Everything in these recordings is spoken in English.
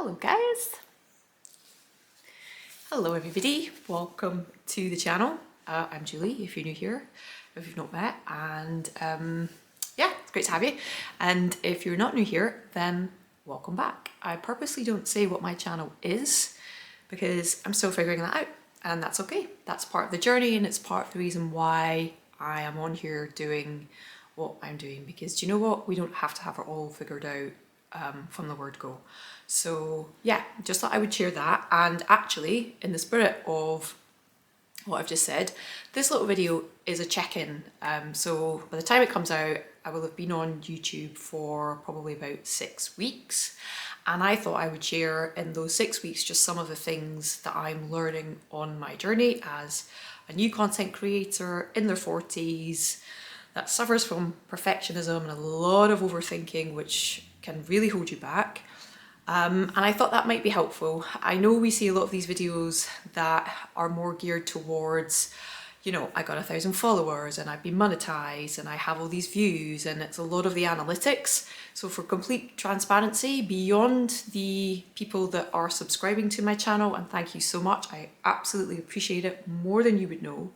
Hello guys! Hello everybody, welcome to the channel. I'm Julie, if you're new here, if you've not met, and yeah, it's great to have you. And if you're not new here, then welcome back. I purposely don't say what my channel is because I'm still figuring that out, and that's okay. That's part of the journey, and it's part of the reason why I am on here doing what I'm doing, because do you know what? We don't have to have it all figured out from the word go. So yeah, just thought I would share that. And actually, in the spirit of what I've just said, this little video is a check-in. So by the time it comes out, I will have been on YouTube for probably about 6 weeks. And I thought I would share in those 6 weeks just some of the things that I'm learning on my journey as a new content creator in their 40s that suffers from perfectionism and a lot of overthinking, which can really hold you back. And I thought that might be helpful. I know we see a lot of these videos that are more geared towards, you know, I got 1,000 followers and I've been monetized and I have all these views, and it's a lot of the analytics. So for complete transparency, beyond the people that are subscribing to my channel, and thank you so much, I absolutely appreciate it more than you would know,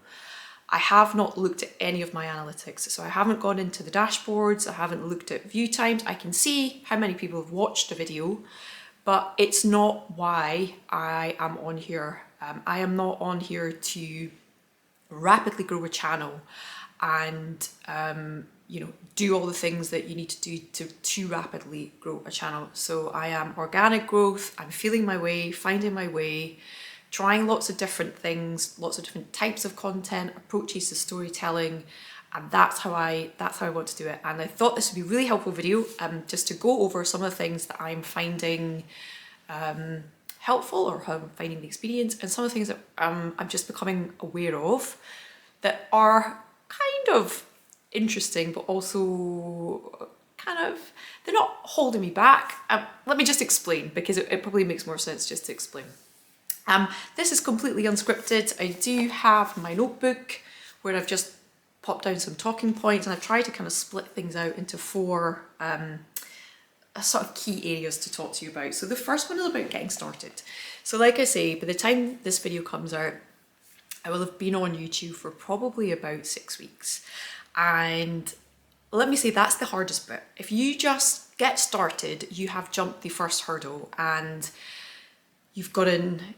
I have not looked at any of my analytics. So I haven't gone into the dashboards, I haven't looked at view times. I can see how many people have watched a video, but it's not why I am on here. I am not on here to rapidly grow a channel and you know, do all the things that you need to do to rapidly grow a channel. So I am organic growth. I'm feeling my way, finding my way, trying lots of different things, lots of different types of content, approaches to storytelling, and that's how I want to do it. And I thought this would be a really helpful video, just to go over some of the things that I'm finding helpful, or how I'm finding the experience, and some of the things that I'm just becoming aware of that are kind of interesting, but also kind of, they're not holding me back. Let me just explain, because it probably makes more sense just to explain. This is completely unscripted. I do have my notebook where I've just popped down some talking points, and I've tried to kind of split things out into 4 sort of key areas to talk to you about. So the first one is about getting started. So like I say, by the time this video comes out, I will have been on YouTube for probably about 6 weeks. And let me say, that's the hardest bit. If you just get started, you have jumped the first hurdle, and you've gotten,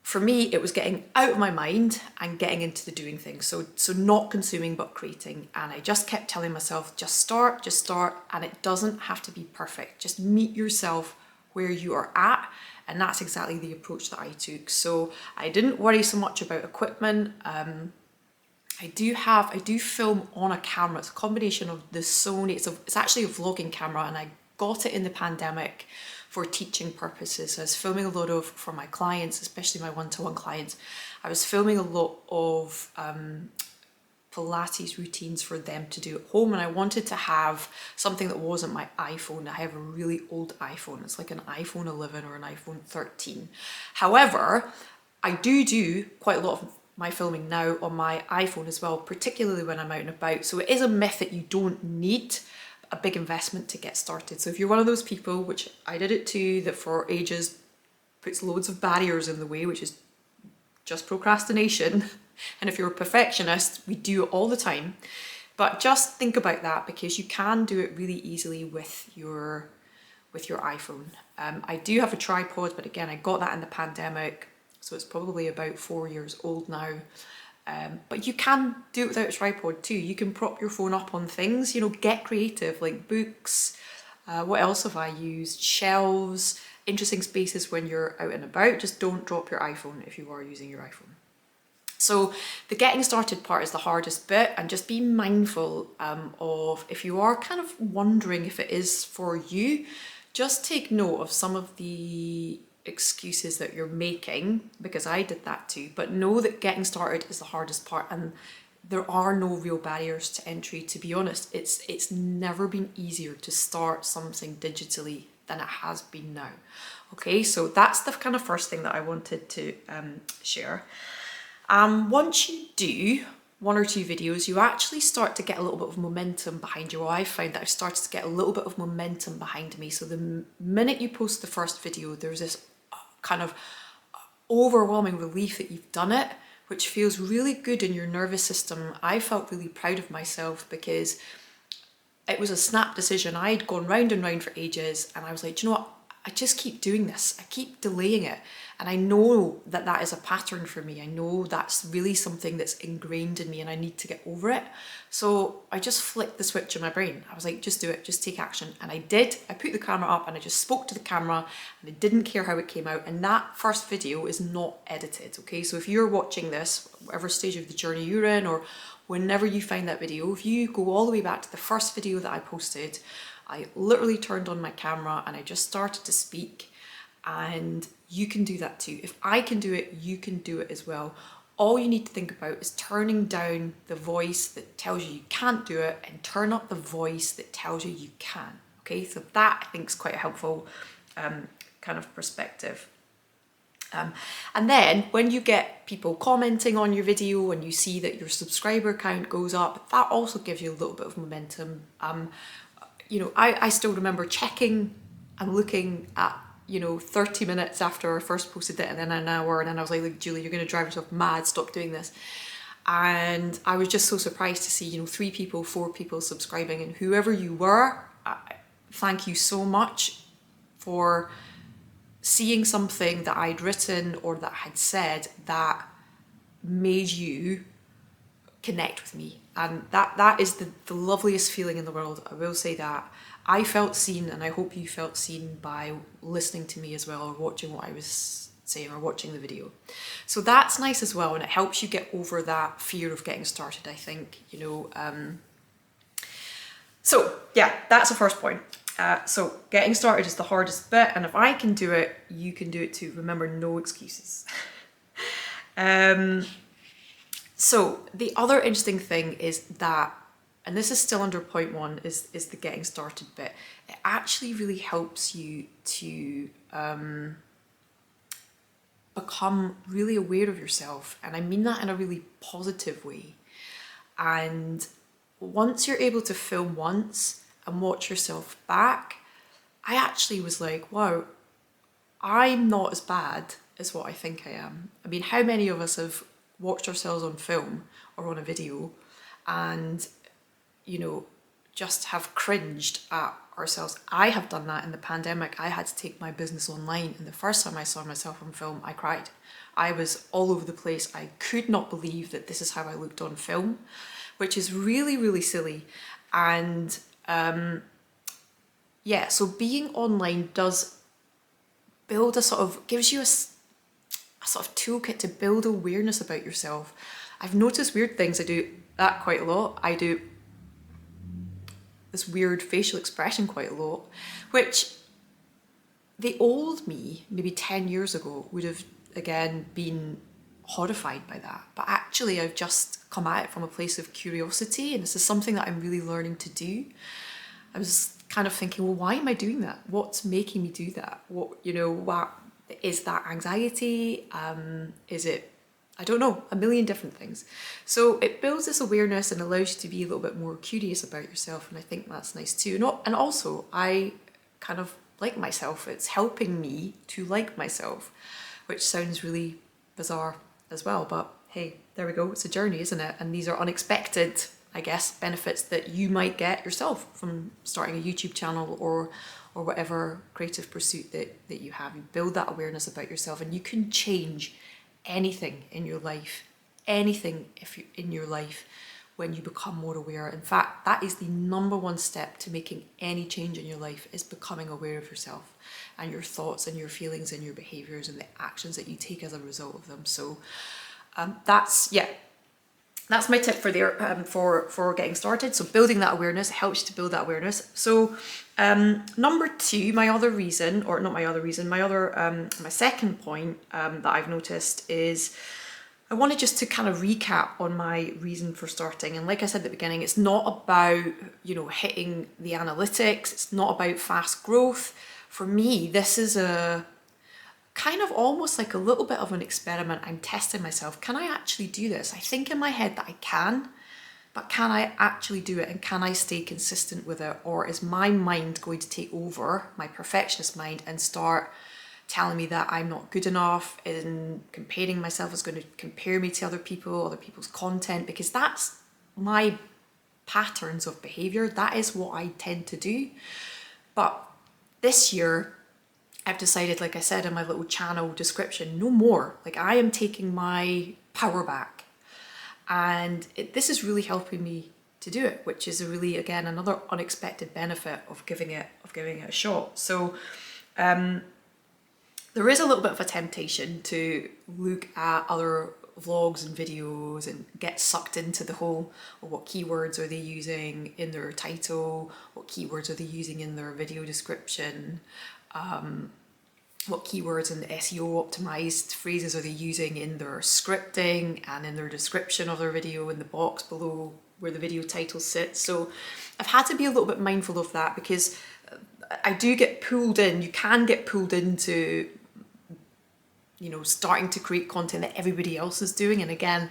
for me, it was getting out of my mind and getting into the doing thing. So not consuming, but creating. And I just kept telling myself, just start, and it doesn't have to be perfect. Just meet yourself where you are at. And that's exactly the approach that I took. So I didn't worry so much about equipment. I do film on a camera. It's a combination of the Sony, it's actually a vlogging camera, and I got it in the pandemic for teaching purposes. I was filming a lot of, for my clients, especially my one-to-one clients, I was filming a lot of Pilates routines for them to do at home, and I wanted to have something that wasn't my iPhone. I have a really old iPhone. It's like an iPhone 11 or an iPhone 13. However, I do quite a lot of my filming now on my iPhone as well, particularly when I'm out and about. So it is a myth that you don't need a big investment to get started. So if you're one of those people, which I did it too, that for ages puts loads of barriers in the way, which is just procrastination, and if you're a perfectionist, we do it all the time, but just think about that, because you can do it really easily with your iPhone. I do have a tripod, but again, I got that in the pandemic, so it's probably about 4 years old now. But you can do it without a tripod too. You can prop your phone up on things, you know, get creative, like books. What else have I used? Shelves, interesting spaces when you're out and about. Just don't drop your iPhone if you are using your iPhone. So the getting started part is the hardest bit, and just be mindful of, if you are kind of wondering if it is for you, just take note of some of the excuses that you're making, because I did that too. But know that getting started is the hardest part, and there are no real barriers to entry. To be honest, it's never been easier to start something digitally than it has been now. Okay, so that's the kind of first thing that I wanted to share. Once you do, one or two videos, you actually start to get a little bit of momentum behind you. Or I found that I've started to get a little bit of momentum behind me. So the minute you post the first video, there's this kind of overwhelming relief that you've done it, which feels really good in your nervous system. I felt really proud of myself because it was a snap decision. I'd gone round and round for ages, and I was like, do you know what? I just keep doing this. I keep delaying it. And I know that that is a pattern for me. I know that's really something that's ingrained in me and I need to get over it. So I just flicked the switch in my brain. I was like, just do it, just take action. And I did. I put the camera up and I just spoke to the camera and I didn't care how it came out. And that first video is not edited, okay? So if you're watching this, whatever stage of the journey you're in, or whenever you find that video, if you go all the way back to the first video that I posted, I literally turned on my camera and I just started to speak, and you can do that too. If I can do it, you can do it as well. All you need to think about is turning down the voice that tells you you can't do it and turn up the voice that tells you you can. Okay, so that I think is quite a helpful kind of perspective. And then when you get people commenting on your video and you see that your subscriber count goes up, that also gives you a little bit of momentum. You know, I still remember checking and looking at, 30 minutes after I first posted it and then an hour, and then I was like, Julie, you're going to drive yourself mad, stop doing this. And I was just so surprised to see, 3 people, 4 people subscribing, and whoever you were, thank you so much for seeing something that I'd written or that I had said that made you connect with me. And that is the loveliest feeling in the world. I will say that. I felt seen, and I hope you felt seen by listening to me as well, or watching what I was saying, or watching the video. So that's nice as well, and it helps you get over that fear of getting started, I think, So yeah, that's the first point. So getting started is the hardest bit, and if I can do it, you can do it too. Remember, no excuses. So the other interesting thing is that, and this is still under point 1, is the getting started bit. It actually really helps you to become really aware of yourself. And I mean that in a really positive way. And once you're able to film once and watch yourself back, I actually was like, wow, I'm not as bad as what I think I am. I mean, how many of us have watched ourselves on film or on a video and, just have cringed at ourselves? I have done that in the pandemic. I had to take my business online, and the first time I saw myself on film, I cried. I was all over the place. I could not believe that this is how I looked on film, which is really, really silly. And so being online does build gives you a sort of toolkit to build awareness about yourself. I've noticed weird things. I do that quite a lot. I do this weird facial expression quite a lot, which the old me, maybe 10 years ago, would have, again, been horrified by that. But actually, I've just come at it from a place of curiosity, and this is something that I'm really learning to do. I was kind of thinking, well, why am I doing that? What's making me do that? What is that anxiety? Is it, I don't know, a million different things. So it builds this awareness and allows you to be a little bit more curious about yourself, and I think that's nice too. And also, I kind of like myself. It's helping me to like myself, which sounds really bizarre as well, but hey, there we go. It's a journey, isn't it? And these are unexpected, I guess, benefits that you might get yourself from starting a YouTube channel or whatever creative pursuit that you have. You build that awareness about yourself, and you can change anything in your life, when you become more aware. In fact, that is the number 1 step to making any change in your life, is becoming aware of yourself and your thoughts and your feelings and your behaviors and the actions that you take as a result of them. So that's my tip for getting started. So building that awareness helps you to build that awareness. So number 2, my second point that I've noticed is, I wanted just to kind of recap on my reason for starting. And like I said at the beginning, it's not about, hitting the analytics. It's not about fast growth. For me, this is a kind of almost like a little bit of an experiment. I'm testing myself. Can I actually do this? I think in my head that I can, but can I actually do it, and can I stay consistent with it? Or is my mind going to take over, my perfectionist mind, and start telling me that I'm not good enough, and comparing myself is going to compare me to other people, other people's content, because that's my patterns of behavior. That is what I tend to do. But this year, I've decided, like I said in my little channel description, no more. Like, I am taking my power back. And this is really helping me to do it, which is a really, again, another unexpected benefit of giving it a shot. So there is a little bit of a temptation to look at other vlogs and videos and get sucked into the whole, well, what keywords are they using in their title, what keywords are they using in their video description, what keywords and SEO optimized phrases are they using in their scripting and in their description of their video in the box below where the video title sits. So I've had to be a little bit mindful of that, because I do get pulled in. You can get pulled into, you know, starting to create content that everybody else is doing. And again,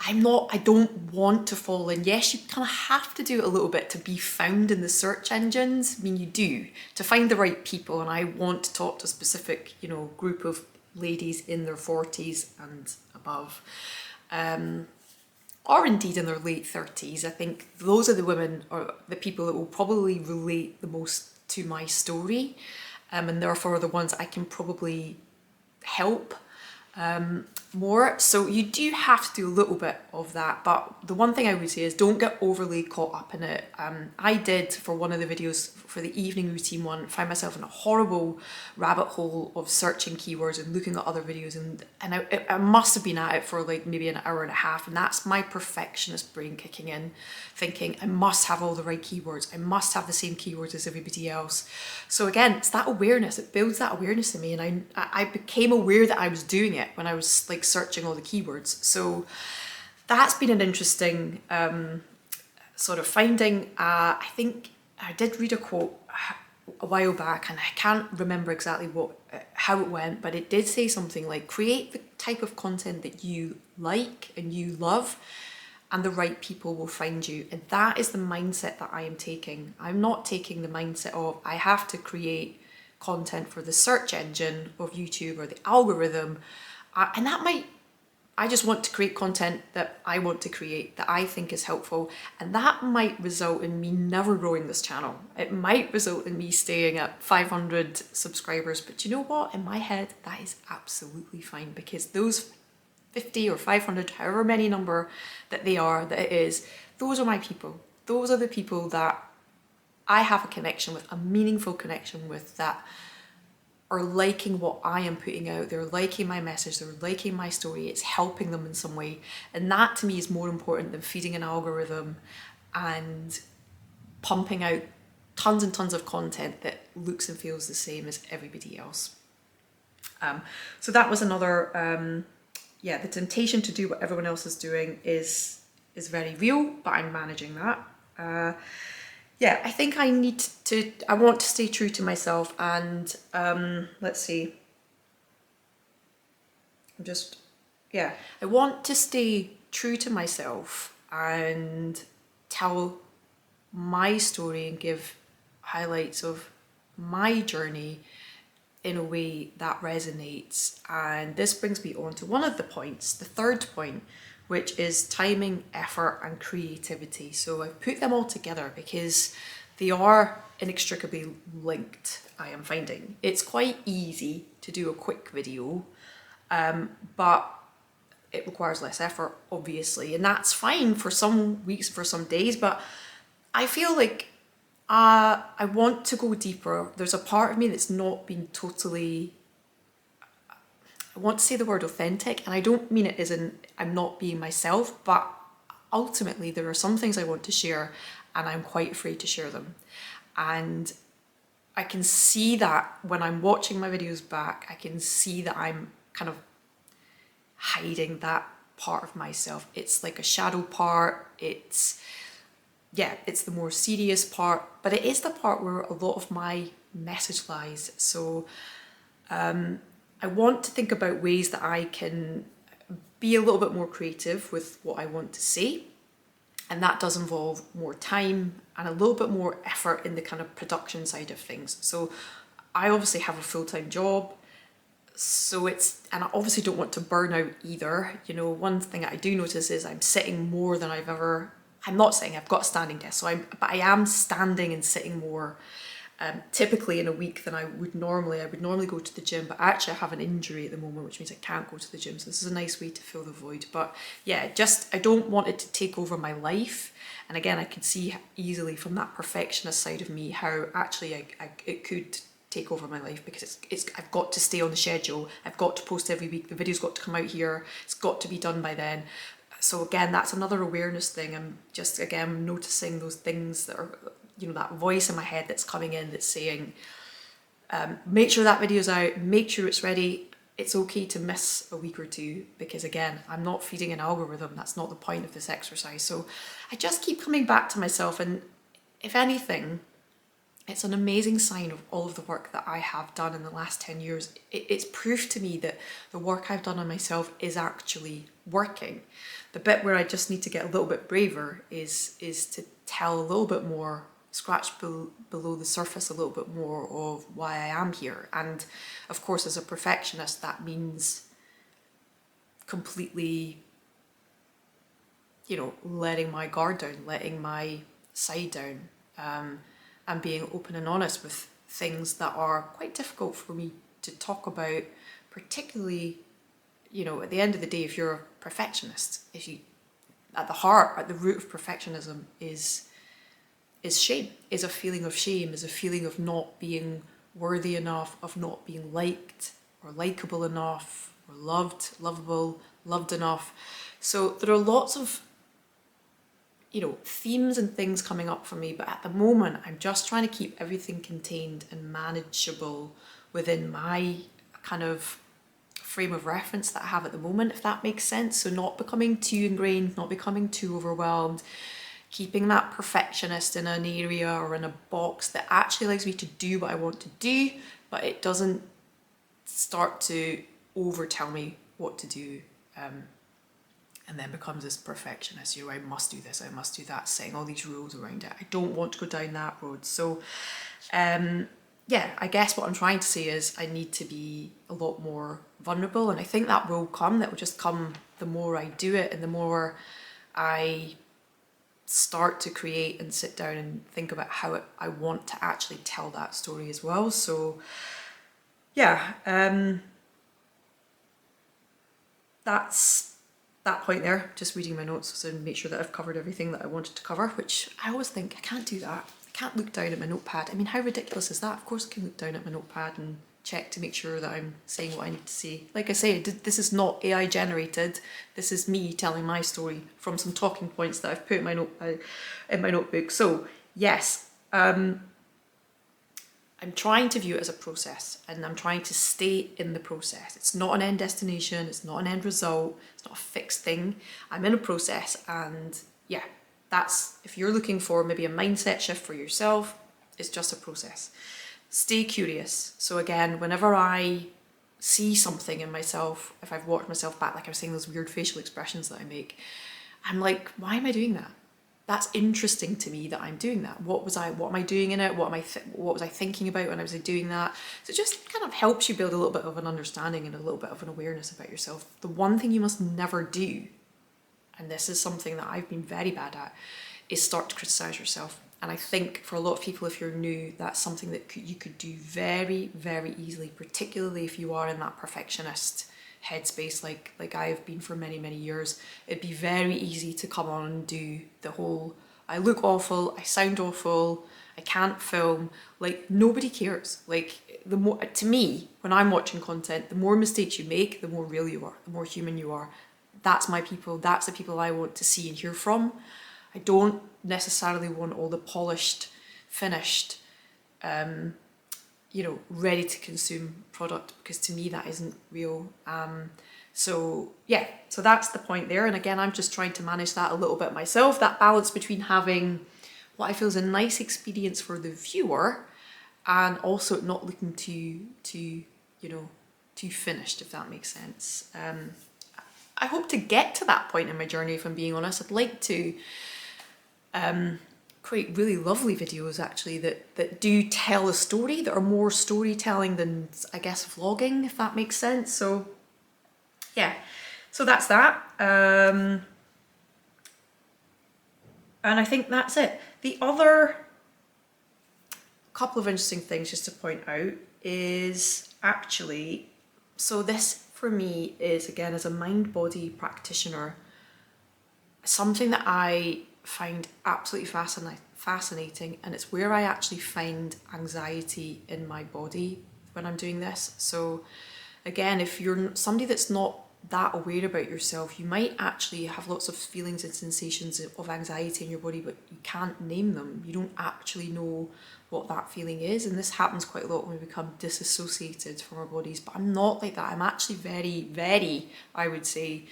I don't want to fall in. Yes, you kind of have to do it a little bit to be found in the search engines. I mean, you do, to find the right people. And I want to talk to a specific, you know, group of ladies in their 40s and above, or indeed in their late 30s. I think those are the women or the people that will probably relate the most to my story, and therefore the ones I can probably help more. So you do have to do a little bit of that, but the one thing I would say is don't get overly caught up in it. I did, for one of the videos, for the evening routine one, find myself in a horrible rabbit hole of searching keywords and looking at other videos, and I must have been at it for like maybe an hour and a half, and that's my perfectionist brain kicking in, thinking I must have all the right keywords, I must have the same keywords as everybody else. So again, it's that awareness, it builds that awareness in me, and I became aware that I was doing it when I was like searching all the keywords. So that's been an interesting sort of finding. I think I did read a quote a while back, and I can't remember exactly how it went, but it did say something like, create the type of content that you like and you love, and the right people will find you. And that is the mindset that I am taking. I'm not taking the mindset of I have to create content for the search engine of YouTube or the algorithm, and that might, I just want to create content that I want to create, that I think is helpful. And that might result in me never growing this channel. It might result in me staying at 500 subscribers. But you know what? In my head, that is absolutely fine, because those 50 or 500, however many number that they are, that it is, those are my people. Those are the people that I have a connection with, a meaningful connection with, that are liking what I am putting out. They're liking my message, they're liking my story, it's helping them in some way. And that to me is more important than feeding an algorithm and pumping out tons and tons of content that looks and feels the same as everybody else. So that was another, the temptation to do what everyone else is doing is very real, but I'm managing that. I think I want to stay true to myself, and let's see. I want to stay true to myself and tell my story and give highlights of my journey in a way that resonates. And this brings me on to one of the points, the third point, which is timing, effort, and creativity. So I've put them all together because they are inextricably linked, I am finding. It's quite easy to do a quick video, but it requires less effort, obviously, and that's fine for some weeks, for some days, but I feel like I want to go deeper. There's a part of me that's not been totally, I want to say the word authentic, and I don't mean it as in I'm not being myself, but ultimately there are some things I want to share and I'm quite afraid to share them. And I can see that when I'm watching my videos back, I can see that I'm kind of hiding that part of myself. It's like a shadow part. It's the more serious part, but it is the part where a lot of my message lies. So I want to think about ways that I can be a little bit more creative with what I want to say. And that does involve more time and a little bit more effort in the kind of production side of things. So I obviously have a full-time job. So and I obviously don't want to burn out either. You know, one thing I do notice is I'm sitting more than I'm not sitting, I've got a standing desk. But I am standing and sitting more typically in a week than I would normally. I would normally go to the gym, but actually I have an injury at the moment, which means I can't go to the gym. So this is a nice way to fill the void. But yeah, I don't want it to take over my life. And again, I can see easily from that perfectionist side of me how actually it could take over my life, because I've got to stay on the schedule. I've got to post every week. The video's got to come out here. It's got to be done by then. So again, that's another awareness thing. I'm just, again, noticing those things that are, you know, that voice in my head that's coming in that's saying, make sure that video's out, make sure it's ready. It's okay to miss a week or two, because again, I'm not feeding an algorithm. That's not the point of this exercise. So I just keep coming back to myself, and if anything, it's an amazing sign of all of the work that I have done in the last 10 years. It's proof to me that the work I've done on myself is actually working. The bit where I just need to get a little bit braver is to tell a little bit more, scratch below the surface a little bit more of why I am here. And of course, as a perfectionist, that means completely, you know, letting my guard down, letting my side down, and being open and honest with things that are quite difficult for me to talk about, particularly, you know, at the end of the day, if you're a perfectionist, at the root of perfectionism is shame, is a feeling of shame, is a feeling of not being worthy enough, of not being liked or likable enough, or lovable, loved enough. So there are lots of, you know, themes and things coming up for me, but at the moment I'm just trying to keep everything contained and manageable within my kind of frame of reference that I have at the moment, if that makes sense. So not becoming too ingrained, not becoming too overwhelmed, keeping that perfectionist in an area or in a box that actually allows me to do what I want to do, but it doesn't start to overtell me what to do. And then becomes this perfectionist, you know, I must do this, I must do that, setting all these rules around it. I don't want to go down that road. So, yeah, I guess what I'm trying to say is I need to be a lot more vulnerable, and I think that will just come the more I do it and the more I start to create and sit down and think about how I want to actually tell that story as well. So, yeah, that's that point there, just reading my notes so make sure that I've covered everything that I wanted to cover, which I always think I can't do that. I can't look down at my notepad. I mean, how ridiculous is that? Of course I can look down at my notepad and check to make sure that I'm saying what I need to say. Like I say, this is not AI generated. This is me telling my story from some talking points that I've put in my notebook. So yes, I'm trying to view it as a process, and I'm trying to stay in the process. It's not an end destination, it's not an end result, it's not a fixed thing. I'm in a process, and yeah, that's, if you're looking for maybe a mindset shift for yourself, it's just a process. Stay curious. So again, whenever I see something in myself, if I've watched myself back, like I was saying, those weird facial expressions that I make, I'm like, why am I doing that? That's interesting to me that I'm doing that. What am I doing in it? What was I thinking about when I was doing that? So it just kind of helps you build a little bit of an understanding and a little bit of an awareness about yourself. The one thing you must never do, and this is something that I've been very bad at, is start to criticize yourself. And I think for a lot of people, if you're new, that's something that you could do very, very easily, particularly if you are in that perfectionist headspace like I have been for many, many years. It'd be very easy to come on and do the whole, I look awful, I sound awful, I can't film. Like, nobody cares. Like, the more, to me, when I'm watching content, the more mistakes you make, the more real you are, the more human you are. That's my people. That's the people I want to see and hear from. I don't necessarily want all the polished, finished, ready to consume product, because to me that isn't real. So that's the point there. And again, I'm just trying to manage that a little bit myself, that balance between having what I feel is a nice experience for the viewer and also not looking to finished, if that makes sense. I hope to get to that point in my journey, if I'm being honest. I'd like to create really lovely videos actually that do tell a story, that are more storytelling than, I guess, vlogging, if that makes sense. So yeah, so that's that. And I think that's it. The other couple of interesting things just to point out is actually, so this for me is, again, as a mind-body practitioner, something that I find absolutely fascinating, and it's where I actually find anxiety in my body when I'm doing this. So again, if you're somebody that's not that aware about yourself, you might actually have lots of feelings and sensations of anxiety in your body, but you can't name them. You don't actually know what that feeling is, and this happens quite a lot when we become disassociated from our bodies. But I'm not like that. I'm actually very, very, I would say,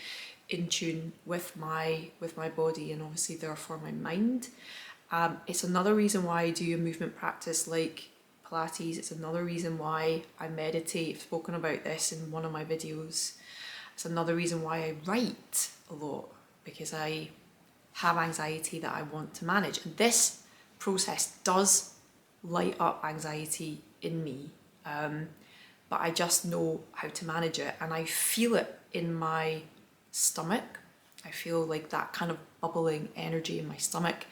in tune with my body, and obviously therefore my mind. It's another reason why I do a movement practice like Pilates. It's another reason why I meditate. I've spoken about this in one of my videos. It's another reason why I write a lot, because I have anxiety that I want to manage. And this process does light up anxiety in me, but I just know how to manage it, and I feel it in my stomach. I feel like that kind of bubbling energy in my stomach.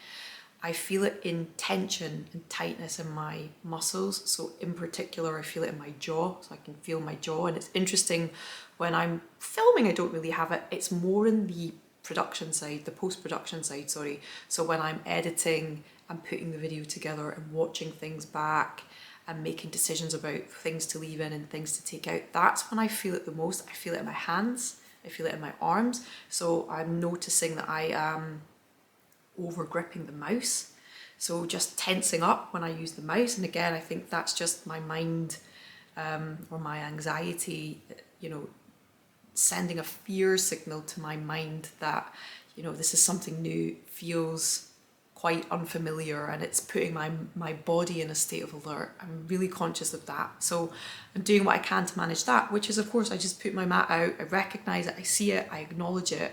I feel it in tension and tightness in my muscles. So in particular, I feel it in my jaw. So I can feel my jaw. And it's interesting, when I'm filming, I don't really have it. It's more in the production side, the post-production side, sorry. So when I'm editing and putting the video together and watching things back and making decisions about things to leave in and things to take out, that's when I feel it the most. I feel it in my hands. I feel it in my arms. So I'm noticing that I am over gripping the mouse, so just tensing up when I use the mouse. And again, I think that's just my mind, or my anxiety, sending a fear signal to my mind that, this is something new, feels quite unfamiliar, and it's putting my body in a state of alert. I'm really conscious of that. So I'm doing what I can to manage that, which is, of course, I just put my mat out, I recognize it, I see it, I acknowledge it,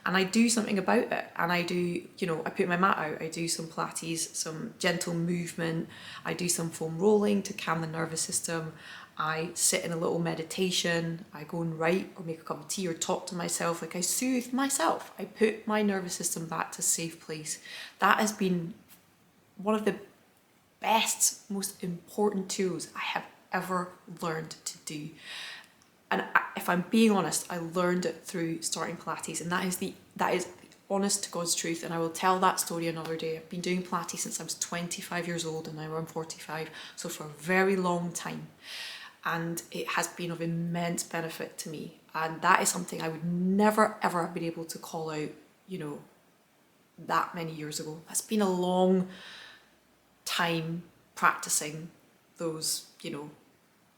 and I do something about it. And I do, I put my mat out, I do some Pilates, some gentle movement, I do some foam rolling to calm the nervous system, I sit in a little meditation, I go and write or make a cup of tea or talk to myself, like I soothe myself. I put my nervous system back to a safe place. That has been one of the best, most important tools I have ever learned to do. And if I'm being honest, I learned it through starting Pilates, and that is the honest to God's truth. And I will tell that story another day. I've been doing Pilates since I was 25 years old, and now I'm 45, so for a very long time. And it has been of immense benefit to me. And that is something I would never, ever have been able to call out, that many years ago. That's been a long time practicing those,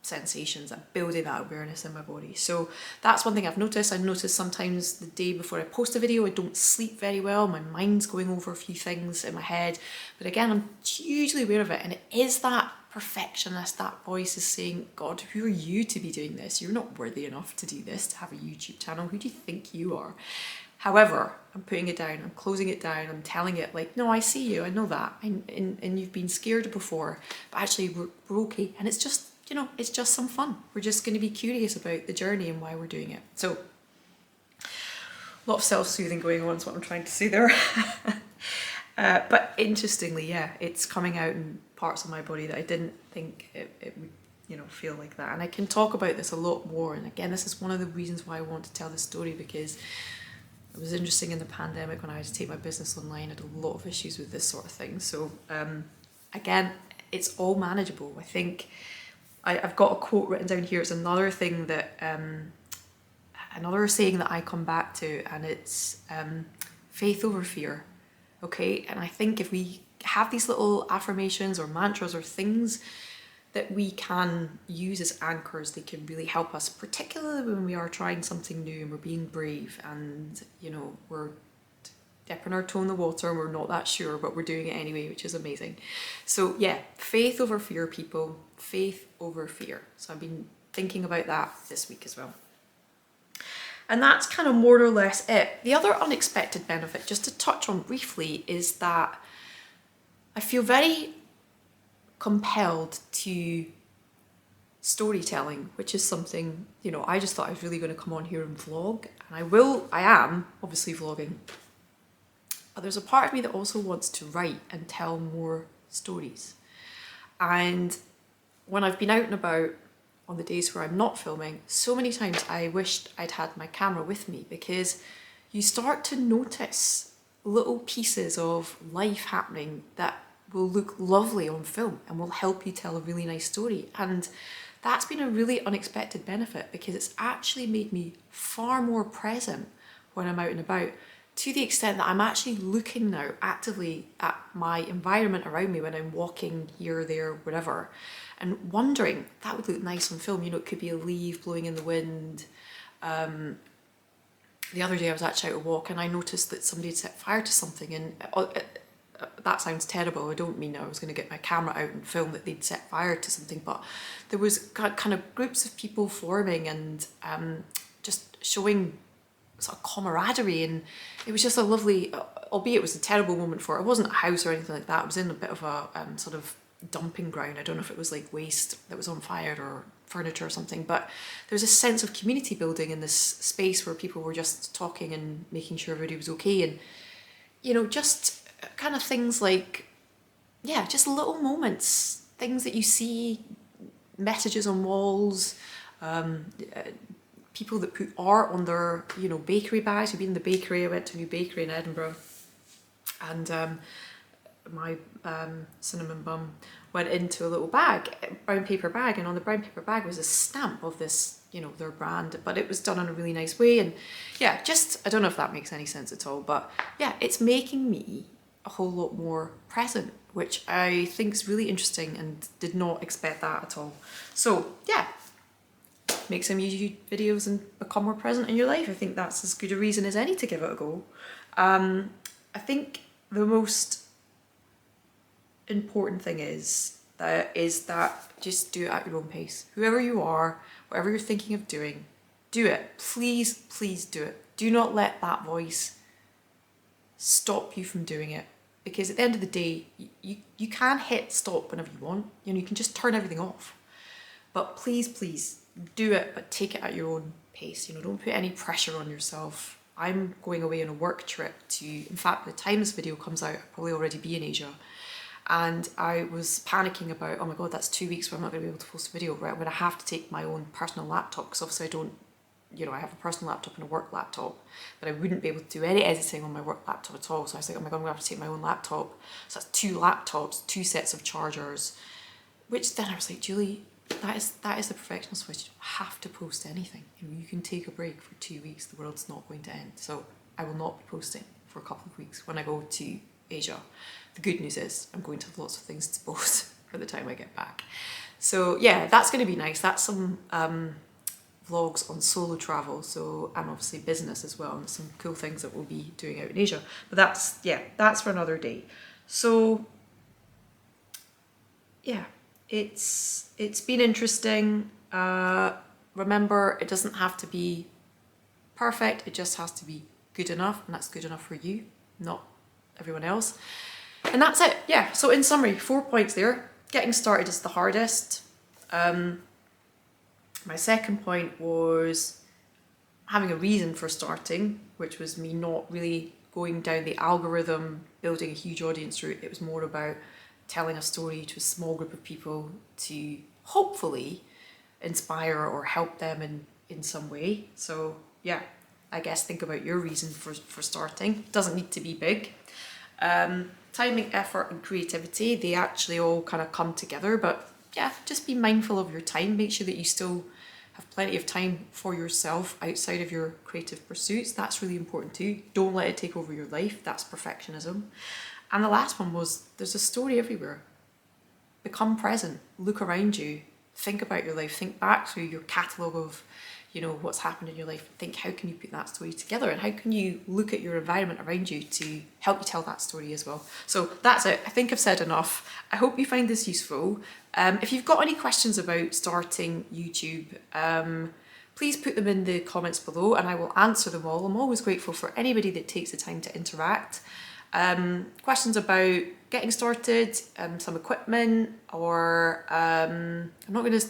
sensations and building that awareness in my body. So that's one thing I've noticed. I've noticed sometimes the day before I post a video, I don't sleep very well. My mind's going over a few things in my head. But again, I'm hugely aware of it. And it is that perfectionist, that voice is saying, God, who are you to be doing this? You're not worthy enough to do this, to have a YouTube channel. Who do you think you are? However, I'm putting it down, I'm closing it down, I'm telling it like, no, I see you, I know that. And you've been scared before, but actually we're okay. And it's just, it's just some fun. We're just going to be curious about the journey and why we're doing it. So a lot of self-soothing going on is what I'm trying to say there. But interestingly, yeah, it's coming out in parts of my body that I didn't think it would, feel like that. And I can talk about this a lot more. And again, this is one of the reasons why I want to tell this story, because it was interesting in the pandemic when I had to take my business online. I had a lot of issues with this sort of thing. So again, it's all manageable. I think I've got a quote written down here. It's another thing that, another saying that I come back to, and it's faith over fear. Okay, and I think if we have these little affirmations or mantras or things that we can use as anchors, they can really help us, particularly when we are trying something new and we're being brave and, we're dipping our toe in the water and we're not that sure, but we're doing it anyway, which is amazing. So yeah, faith over fear, people, faith over fear. So I've been thinking about that this week as well. And that's kind of more or less it. The other unexpected benefit, just to touch on briefly, is that I feel very compelled to storytelling, which is something, you know, I just thought I was really going to come on here and vlog. And I am obviously vlogging. But there's a part of me that also wants to write and tell more stories. And when I've been out and about on the days where I'm not filming, so many times I wished I'd had my camera with me, because you start to notice little pieces of life happening that will look lovely on film and will help you tell a really nice story. And that's been a really unexpected benefit, because it's actually made me far more present when I'm out and about, to the extent that I'm actually looking now actively at my environment around me when I'm walking here, there, wherever, and wondering, that would look nice on film. You know, it could be a leaf blowing in the wind. The other day I was actually out a walk and I noticed that somebody had set fire to something, and that sounds terrible. I don't mean I was going to get my camera out and film that they'd set fire to something, but there was kind of groups of people forming and just showing sort of camaraderie, and it was just a lovely, albeit it was a terrible moment for it. It wasn't a house or anything like that. It was in a bit of a sort of dumping ground. I don't know if it was like waste that was on fire or furniture or something, but there was a sense of community building in this space where people were just talking and making sure everybody was okay. And, you know, just kind of things like, yeah, just little moments, things that you see, messages on walls, people that put art on their, you know, bakery bags. We've been in the bakery. I went to a new bakery in Edinburgh, and my cinnamon bun went into a little bag, brown paper bag, and on the brown paper bag was a stamp of this, you know, their brand, but it was done in a really nice way. And yeah, just, I don't know if that makes any sense at all, but yeah, it's making me a whole lot more present, which I think is really interesting and did not expect that at all. So yeah, make some YouTube videos and become more present in your life. I think that's as good a reason as any to give it a go. I think the most important thing is that just do it at your own pace. Whoever you are, whatever you're thinking of doing, do it. Please, please do it. Do not let that voice stop you from doing it, because at the end of the day, you can hit stop whenever you want. You know, you can just turn everything off. But please, please do it, but take it at your own pace. You know, don't put any pressure on yourself. I'm going away on a work trip to, in fact, by the time this video comes out, I'll probably already be in Asia. And I was panicking about, oh my God, that's 2 weeks where I'm not going to be able to post a video, right? I'm going to have to take my own personal laptop, because obviously I don't, you know, I have a personal laptop and a work laptop, but I wouldn't be able to do any editing on my work laptop at all. So I was like, oh my God, I'm going to have to take my own laptop. So that's 2 laptops, 2 sets of chargers, which then I was like, Julie, that is the perfectionist switch. You don't have to post anything. You know, you can take a break for 2 weeks. The world's not going to end. So I will not be posting for a couple of weeks when I go to Asia. The good news is I'm going to have lots of things to post for the time I get back. So yeah, that's going to be nice. That's some vlogs on solo travel, so, and obviously business as well, and some cool things that we'll be doing out in Asia. But that's for another day. So yeah, it's been interesting. Remember, it doesn't have to be perfect, it just has to be good enough, and that's good enough for you, not everyone else. And that's it. Yeah, so in summary, 4 points there. Getting started is the hardest. My second point was having a reason for starting, which was me not really going down the algorithm, building a huge audience route. It was more about telling a story to a small group of people to hopefully inspire or help them in some way. So yeah, I guess think about your reason for starting. It doesn't need to be big. Timing, effort and creativity, they actually all kind of come together, but yeah, just be mindful of your time. Make sure that you still have plenty of time for yourself outside of your creative pursuits. That's really important too. Don't let it take over your life. That's perfectionism. And the last one was, there's a story everywhere. Become present, look around you, think about your life, think back through your catalogue of, you know, what's happened in your life, and think how can you put that story together, and how can you look at your environment around you to help you tell that story as well. So that's it. I think I've said enough. I hope you find this useful. If you've got any questions about starting YouTube, please put them in the comments below and I will answer them all. I'm always grateful for anybody that takes the time to interact. Questions about getting started, some equipment, or I'm not going to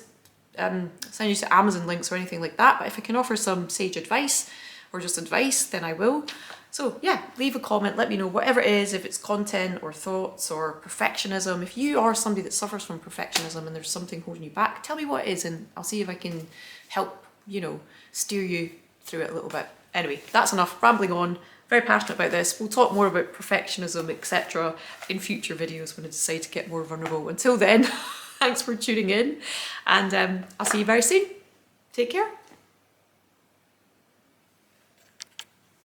send you to Amazon links or anything like that, but if I can offer some sage advice or just advice, then I will. So yeah, leave a comment, let me know whatever it is, if it's content or thoughts or perfectionism. If you are somebody that suffers from perfectionism and there's something holding you back, tell me what it is and I'll see if I can help, you know, steer you through it a little bit. Anyway, that's enough rambling on. Very passionate about this. We'll talk more about perfectionism, etc. in future videos when I decide to get more vulnerable. Until then, thanks for tuning in and I'll see you very soon. Take care.